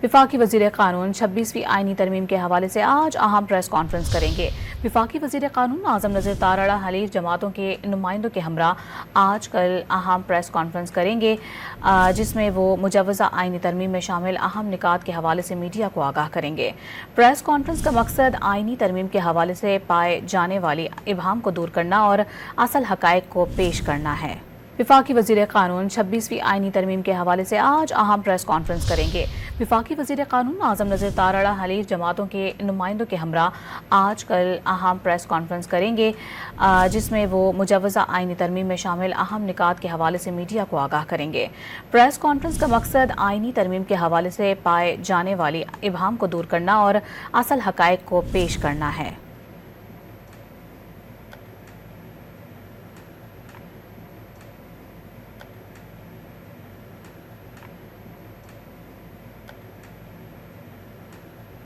विफाकी वज़ीर क़ानून 26वीं आईनी तरमीम के हवाले से आज अहम प्रेस कॉन्फ्रेंस करेंगे। विफाकी वज़ीर क़ानून आज़म नज़ीर तारड़ा हलीफ जमातों के नुमाइंदों के हमरा आज कल अहम प्रेस कॉन्फ्रेंस करेंगे, जिसमें वो मुजव्वज़ा आईनी तरमीम में शामिल अहम निकात के हवाले से मीडिया को आगाह करेंगे। प्रेस कॉन्फ्रेंस का मकसद आईनी तरमीम के हवाले से पाए जाने वाली इबहम को दूर करना और असल हक़ाइक़ को पेश करना है। विफाकी वज़ीर क़ानून 26वीं आईनी तरमीम के हवाले से आज अहम प्रेस कॉन्फ्रेंस करेंगे। विफाकी वज़ीर क़ानून आज़म नज़ीर तारड़ा हलीफ जमातों के नुमाइंदों के हमरा आज कल अहम प्रेस कॉन्फ्रेंस करेंगे, जिसमें वो मुजव्वज़ा आईनी तरमीम में शामिल अहम निकात के हवाले से मीडिया को आगाह करेंगे। प्रेस कॉन्फ्रेंस का मकसद आईनी तरमीम के हवाले से पाए जाने वाली इबहम को दूर करना और असल हक़ाइक़ को पेश करना है।